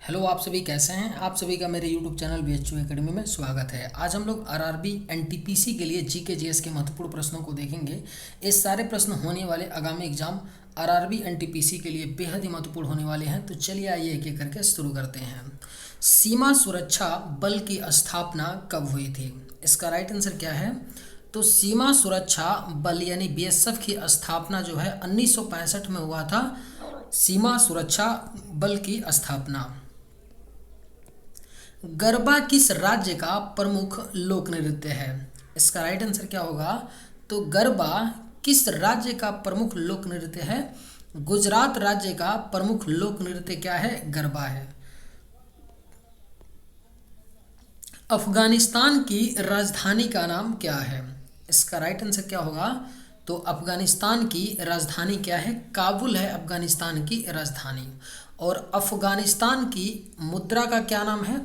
Hello, आप सभी कैसे हैं। आप सभी का मेरे यूट्यूब चैनल BHU एकेडमी में स्वागत है। आज हम लोग आरआरबी एनटीपीसी के लिए जीके जीएस के महत्वपूर्ण प्रश्नों को देखेंगे। ये सारे प्रश्न होने वाले आगामी एग्जाम आरआरबी एनटीपीसी के लिए बेहद ही महत्वपूर्ण होने वाले हैं। तो चलिए आइए एक एक करके शुरू करते हैं। सीमा सुरक्षा बल की स्थापना कब हुई थी? इसका राइट आंसर क्या है? तो सीमा सुरक्षा बल यानी BSF की स्थापना जो है 1965 में हुआ था। सीमा सुरक्षा बल की स्थापना। गरबा किस राज्य का प्रमुख लोक नृत्य है? इसका राइट आंसर क्या होगा? तो गरबा किस राज्य का प्रमुख लोक नृत्य है? गुजरात राज्य का प्रमुख लोक नृत्य क्या है? गरबा है। अफगानिस्तान की राजधानी का नाम क्या है? इसका राइट आंसर क्या होगा? तो अफगानिस्तान की राजधानी क्या है? काबुल है अफगानिस्तान की राजधानी। और अफगानिस्तान की मुद्रा का क्या नाम है?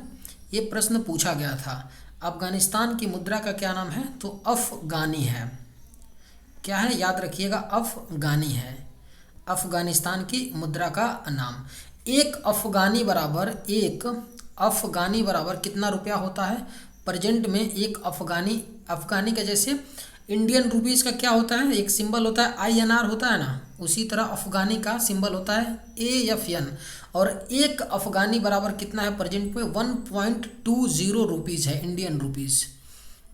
ये प्रश्न पूछा गया था। अफगानिस्तान की मुद्रा का क्या नाम है? तो अफगानी है। क्या है? याद रखिएगा, अफगानी है अफगानिस्तान की मुद्रा का नाम। एक अफगानी बराबर कितना रुपया होता है? प्रेजेंट में एक अफगानी का जैसे इंडियन रुपीज़ का क्या होता है? एक सिंबल होता है INR होता है ना, उसी तरह अफगानी का सिंबल होता है AFN। और एक अफगानी बराबर कितना है प्रेजेंट में? 1.20 रुपीज़ है, इंडियन रुपीज़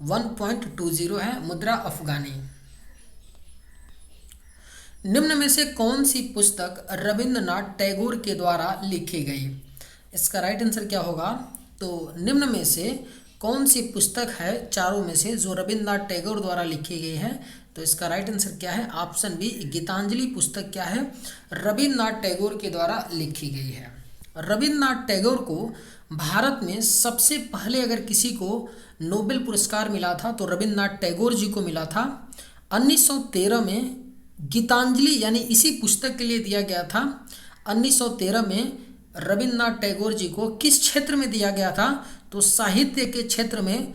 1.20 है मुद्रा अफगानी। निम्न में से कौन सी पुस्तक रविंद्रनाथ टैगोर के द्वारा लिखी गई? इसका राइट आंसर क्या होगा? तो निम्न में से कौन सी पुस्तक है चारों में से जो रविंद्रनाथ टैगोर द्वारा लिखी गई है? तो इसका राइट आंसर क्या है? ऑप्शन बी, गीतांजलि पुस्तक क्या है? रविंद्रनाथ टैगोर के द्वारा लिखी गई है। रविंद्रनाथ टैगोर को भारत में सबसे पहले अगर किसी को नोबेल पुरस्कार मिला था तो रविंद्रनाथ टैगोर जी को मिला था। 1913 में गीतांजलि यानी इसी पुस्तक के लिए दिया गया था। 1913 में रविंद्रनाथ टैगोर जी को किस क्षेत्र में दिया गया था? तो साहित्य के क्षेत्र में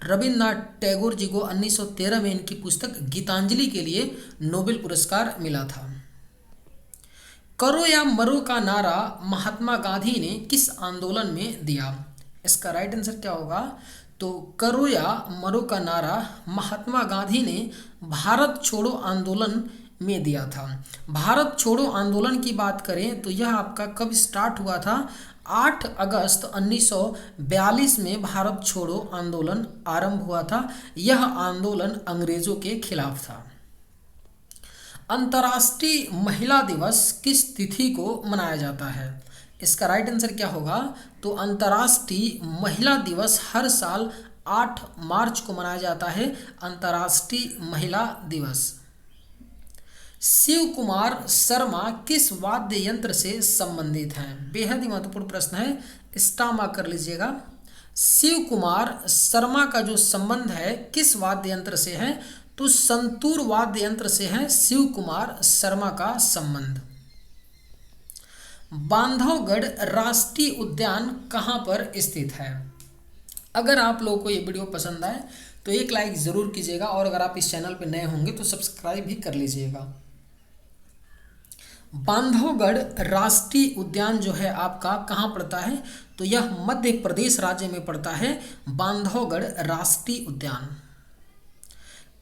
रविंद्रनाथ टैगोर जी को 1913 में इनकी पुस्तक गीतांजलि के लिए नोबेल पुरस्कार मिला था। करो या मरो का नारा महात्मा गांधी ने किस आंदोलन में दिया? इसका राइट आंसर क्या होगा? तो करो या मरो का नारा महात्मा गांधी ने भारत छोड़ो आंदोलन में दिया था। भारत छोड़ो आंदोलन की बात करें तो यह आपका कब स्टार्ट हुआ था? 8 अगस्त 1942 में भारत छोड़ो आंदोलन आरंभ हुआ था। यह आंदोलन अंग्रेजों के खिलाफ था। अंतर्राष्ट्रीय महिला दिवस किस तिथि को मनाया जाता है? इसका राइट आंसर क्या होगा? तो अंतर्राष्ट्रीय महिला दिवस हर साल 8 मार्च को मनाया जाता है, अंतर्राष्ट्रीय महिला दिवस। शिव कुमार शर्मा किस वाद्य यंत्र से संबंधित हैं? बेहद ही महत्वपूर्ण प्रश्न है, स्टार मार्क कर लीजिएगा। शिव कुमार शर्मा का जो संबंध है किस वाद्य यंत्र से है? तो संतूर वाद्य यंत्र से है शिव कुमार शर्मा का संबंध। बांधवगढ़ राष्ट्रीय उद्यान कहाँ पर स्थित है? अगर आप लोगों को ये वीडियो पसंद आए तो एक लाइक ज़रूर कीजिएगा और अगर आप इस चैनल पर नए होंगे तो सब्सक्राइब भी कर लीजिएगा। बांधवगढ़ राष्ट्रीय उद्यान जो है आपका कहाँ पड़ता है? तो यह मध्य प्रदेश राज्य में पड़ता है, बांधवगढ़ राष्ट्रीय उद्यान।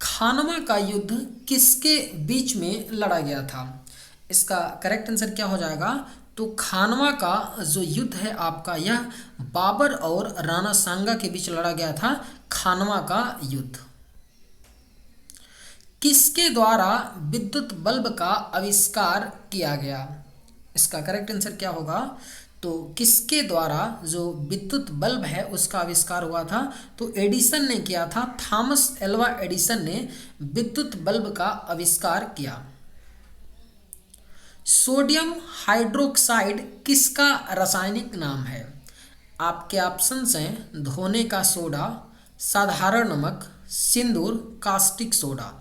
खानवा का युद्ध किसके बीच में लड़ा गया था? इसका करेक्ट आंसर क्या हो जाएगा? तो खानवा का जो युद्ध है आपका यह बाबर और राणा सांगा के बीच लड़ा गया था, खानवा का युद्ध। किसके द्वारा विद्युत बल्ब का आविष्कार किया गया? इसका करेक्ट आंसर क्या होगा? तो किसके द्वारा जो विद्युत बल्ब है उसका आविष्कार हुआ था? तो एडिसन ने किया था, थॉमस एल्वा एडिसन ने विद्युत बल्ब का आविष्कार किया। सोडियम हाइड्रोक्साइड किसका रासायनिक नाम है? आपके ऑप्शंस हैं धोने का सोडा, साधारण नमक, सिंदूर, कास्टिक सोडा।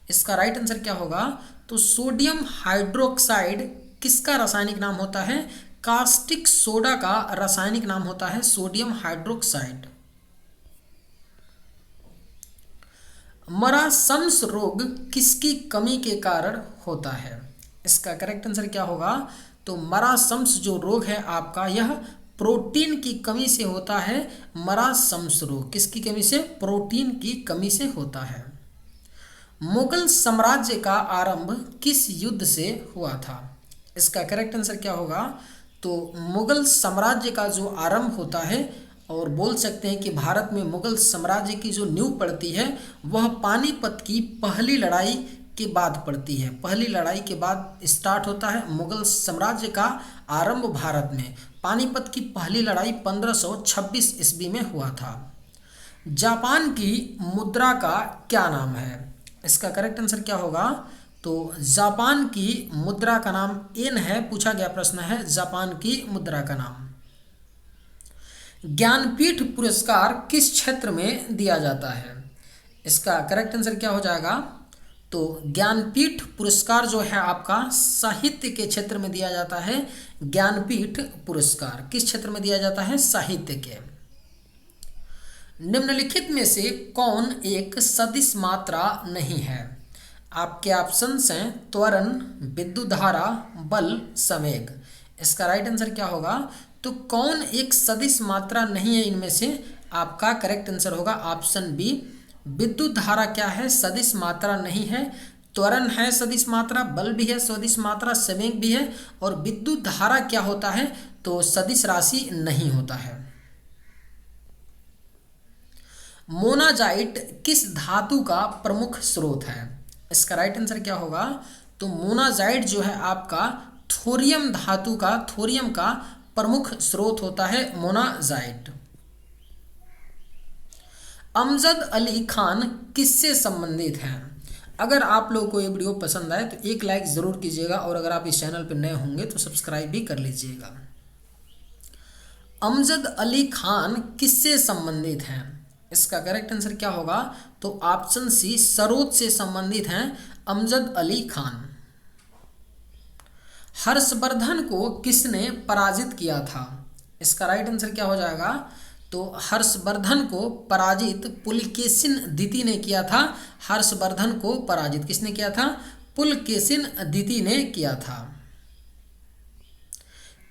इसका राइट आंसर क्या होगा? तो सोडियम हाइड्रोक्साइड किसका रासायनिक नाम होता है? कास्टिक सोडा का रासायनिक नाम होता है सोडियम हाइड्रोक्साइड। मरासम्स रोग किसकी कमी के कारण होता है? इसका करेक्ट आंसर क्या होगा? तो मरासम्स जो रोग है आपका यह प्रोटीन की कमी से होता है मरासमस रोग। किसकी कमी से? प्रोटीन की कमी से होता है। मुगल साम्राज्य का आरंभ किस युद्ध से हुआ था? इसका करेक्ट आंसर क्या होगा? तो मुगल साम्राज्य का जो आरंभ होता है, और बोल सकते हैं कि भारत में मुगल साम्राज्य की जो नींव पड़ती है वह पानीपत की पहली लड़ाई के बाद पड़ती है। पहली लड़ाई के बाद स्टार्ट होता है मुगल साम्राज्य का आरंभ भारत में। पानीपत की पहली लड़ाई 1526 ईस्वी में हुआ था। जापान की मुद्रा का क्या नाम है? इसका करेक्ट आंसर क्या होगा? तो जापान की मुद्रा का नाम येन है। पूछा गया प्रश्न है जापान की मुद्रा का नाम। ज्ञानपीठ पुरस्कार किस क्षेत्र में दिया जाता है? इसका करेक्ट आंसर क्या हो जाएगा? तो ज्ञानपीठ पुरस्कार जो है आपका साहित्य के क्षेत्र में दिया जाता है। ज्ञानपीठ पुरस्कार किस क्षेत्र में दिया जाता है? साहित्य के। निम्नलिखित में से कौन एक सदिश मात्रा नहीं है? आपके ऑप्शंस हैं त्वरण, विद्युत धारा, बल, संवेग। इसका राइट आंसर क्या होगा? तो कौन एक सदिश मात्रा नहीं है इनमें से? आपका करेक्ट आंसर होगा ऑप्शन बी, विद्युत धारा क्या है? सदिश मात्रा नहीं है। त्वरण है सदिश मात्रा, बल भी है सदिश मात्रा, संवेग भी है। और विद्युत धारा क्या होता है? तो सदिश राशि नहीं होता है। मोनाजाइट किस धातु का प्रमुख स्रोत है? इसका राइट आंसर क्या होगा? तो मोनाजाइट जो है आपका थोरियम धातु का, थोरियम का प्रमुख स्रोत होता है मोनाजाइट। अमजद अली खान किससे संबंधित हैं? अगर आप लोगों को ये वीडियो पसंद आए तो एक लाइक ज़रूर कीजिएगा, और अगर आप इस चैनल पर नए होंगे तो सब्सक्राइब भी कर लीजिएगा। अमजद अली खान किससे संबंधित हैं? इसका करेक्ट आंसर क्या होगा? तो ऑप्शन सी, सरोद से संबंधित हैं अमजद अली खान। हर्षवर्धन को किसने पराजित किया था? इसका राइट आंसर क्या हो जाएगा? तो हर्षवर्धन को पराजित पुलकेशिन द्वितीय ने किया था। हर्षवर्धन को पराजित किसने किया था? पुलकेशिन द्वितीय ने किया था।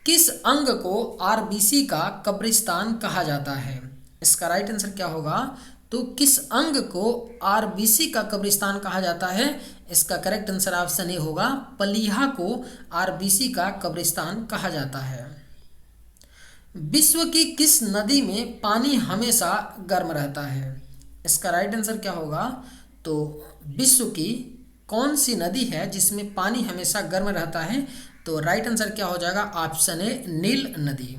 किस अंग को आरबीसी का कब्रिस्तान कहा जाता है? इसका राइट आंसर क्या होगा? तो किस अंग को आरबीसी का कब्रिस्तान कहा जाता है? इसका करेक्ट आंसर ऑप्शन ए होगा, पलीहा को आरबीसी का कब्रिस्तान कहा जाता है। विश्व की किस नदी में पानी हमेशा गर्म रहता है? इसका राइट आंसर क्या होगा? तो विश्व की कौन सी नदी है जिसमें पानी हमेशा गर्म रहता है? तो राइट आंसर क्या हो जाएगा? ऑप्शन ए, नील नदी।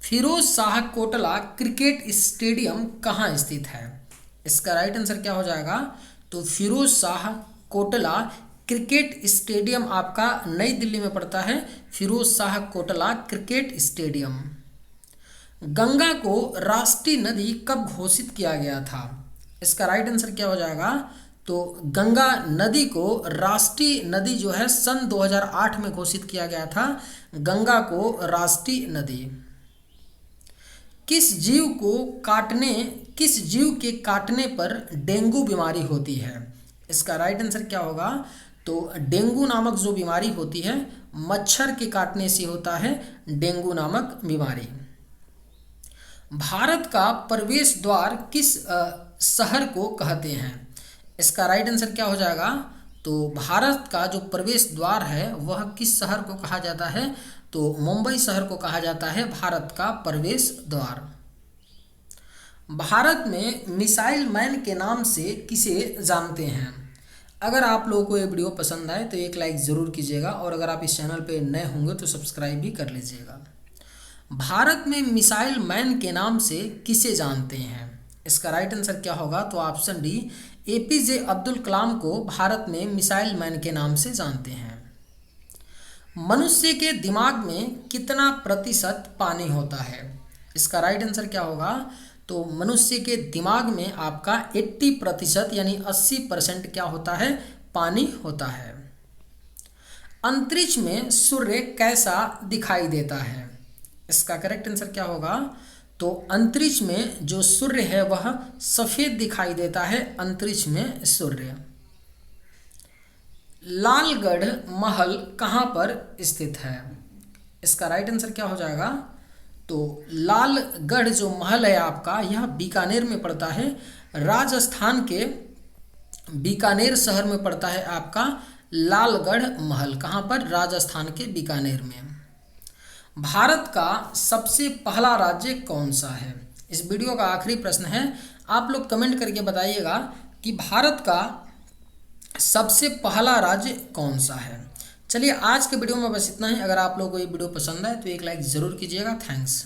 फिरोज शाह कोटला क्रिकेट स्टेडियम कहाँ स्थित है? इसका राइट आंसर क्या हो जाएगा? तो फिरोज शाह कोटला क्रिकेट स्टेडियम आपका नई दिल्ली में पड़ता है। Firoz Shah Kotla cricket stadium. गंगा को राष्ट्रीय नदी कब घोषित किया गया था? इसका राइट आंसर क्या हो जाएगा? तो गंगा नदी को राष्ट्रीय नदी जो है सन 2008 में घोषित किया गया था, गंगा को राष्ट्रीय नदी। किस जीव के काटने पर डेंगू बीमारी होती है? इसका राइट आंसर क्या होगा? तो डेंगू नामक जो बीमारी होती है मच्छर के काटने से होता है डेंगू नामक बीमारी। भारत का प्रवेश द्वार किस शहर को कहते हैं? इसका राइट आंसर क्या हो जाएगा? तो भारत का जो प्रवेश द्वार है वह किस शहर को कहा जाता है? तो मुंबई शहर को कहा जाता है भारत का प्रवेश द्वार। भारत में मिसाइल मैन के नाम से किसे जानते हैं? अगर आप लोगों को ये वीडियो पसंद आए तो एक लाइक ज़रूर कीजिएगा, और अगर आप इस चैनल पर नए होंगे तो सब्सक्राइब भी कर लीजिएगा। भारत में मिसाइल मैन के नाम से किसे जानते हैं? इसका राइट आंसर क्या होगा? तो option D, APJ Abdul Kalam को भारत में मिसाइल मैन के नाम से जानते हैं। मनुष्य के दिमाग में कितना प्रतिशत पानी होता है? इसका राइट आंसर क्या होगा? तो मनुष्य के दिमाग में आपका 80% यानी 80% क्या होता है? पानी होता है। अंतरिक्ष में सूर्य कैसा दिखाई देता है? इसका करेक्ट आंसर क्या होगा? तो अंतरिक्ष में जो सूर्य है वह सफ़ेद दिखाई देता है। अंतरिक्ष में सूर्य। लालगढ़ महल कहाँ पर स्थित है? इसका राइट आंसर क्या हो जाएगा? तो लालगढ़ जो महल है आपका, यह बीकानेर में पड़ता है। राजस्थान के बीकानेर शहर में पड़ता है आपका लालगढ़ महल। कहाँ पर? राजस्थान के बीकानेर में। भारत का सबसे पहला राज्य कौन सा है? इस वीडियो का आखिरी प्रश्न है, आप लोग कमेंट करके बताइएगा कि भारत का सबसे पहला राज्य कौन सा है। चलिए आज के वीडियो में बस इतना ही। अगर आप लोगों को ये वीडियो पसंद है तो एक लाइक ज़रूर कीजिएगा। थैंक्स।